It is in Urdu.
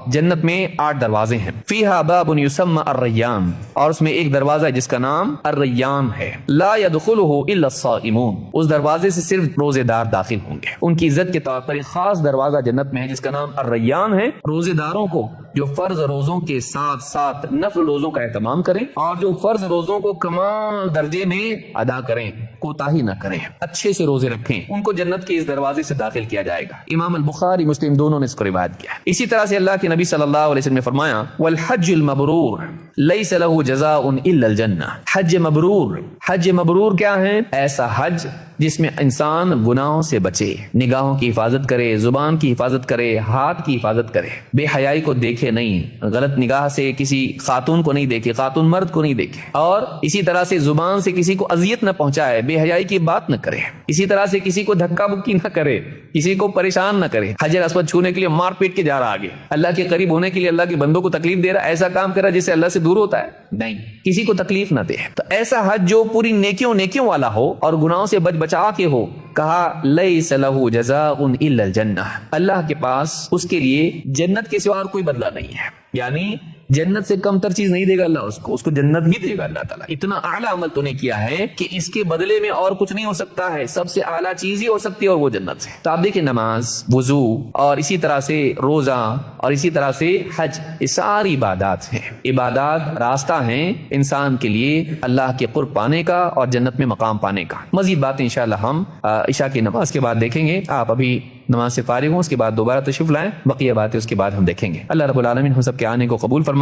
جنت میں 8 دروازے ہیں. فیہا باب یسمى الریان، اور اس میں ایک دروازہ ہے جس کا نام الریان ہے. لا يدخلہ الا الصائمون، اس دروازے سے صرف روزے دار داخل ہوں گے. ان کی عزت کے طور پر ایک خاص دروازہ جنت میں ہے جس کا نام الریان ہے. روزے داروں کو جو فرض روزوں کے ساتھ ساتھ نفل روزوں کا اہتمام کریں اور جو فرض روزوں کو کمال درجے میں ادا کریں، کوتاہی نہ کریں، اچھے سے روزے رکھیں، ان کو جنت کے اس دروازے سے داخل کیا جائے گا. امام البخاری مسلم دونوں نے اس کو روایت کیا. اسی طرح سے اللہ کے نبی صلی اللہ علیہ وسلم نے فرمایا والحج المبرور لیس له جزاء الا الجنہ. حج مبرور، حج مبرور کیا ہے؟ ایسا حج جس میں انسان گناہوں سے بچے، نگاہوں کی حفاظت کرے، زبان کی حفاظت کرے، ہاتھ کی حفاظت کرے، بے حیائی کو دیکھے نہیں، غلط نگاہ سے کسی خاتون کو نہیں دیکھے، خاتون مرد کو نہیں دیکھے، اور اسی طرح سے زبان سے کسی کو اذیت نہ پہنچائے، بے حیائی کی بات نہ کرے، اسی طرح سے کسی کو دھکا بکی نہ کرے، کسی کو پریشان نہ کرے. حجر اسود چھونے کے لیے مار پیٹ کے جا رہا آگے، اللہ کے قریب ہونے کے لیے اللہ کے بندوں کو تکلیف دے رہا، ایسا کام کر رہا جس سے اللہ سے دور ہوتا ہے؟ نہیں، کسی کو تکلیف نہ دے. تو ایسا حج جو پوری نیکیوں والا ہو اور گناہوں سے بچا کے ہو، کہا لیس لہ جزاء الا الجنہ، اللہ کے پاس اس کے لیے جنت کے سوا اور کوئی بدلہ نہیں ہے. یعنی جنت سے کم تر چیز نہیں دے گا اللہ اس کو جنت ہی دے گا اللہ تعالیٰ. اتنا اعلیٰ عمل تو نے کیا ہے کہ اس کے بدلے میں اور کچھ نہیں ہو سکتا ہے، سب سے اعلیٰ چیز ہی ہو سکتی ہے اور وہ جنت سے. تو آپ دیکھیں نماز، وضو اور اسی طرح سے روزہ اور اسی طرح سے حج، یہ ساری عبادات ہیں، عبادات راستہ ہیں انسان کے لیے اللہ کے قرب پانے کا اور جنت میں مقام پانے کا. مزید باتیں انشاءاللہ ہم عشاء کی نماز کے بعد دیکھیں گے. آپ ابھی نماز سے فارغ ہوں، اس کے بعد دوبارہ تشریف لائیں، بقیہ باتیں اس کے بعد ہم دیکھیں گے. اللہ رب العالمین ہم سب کے آنے کو قبول فرمائے.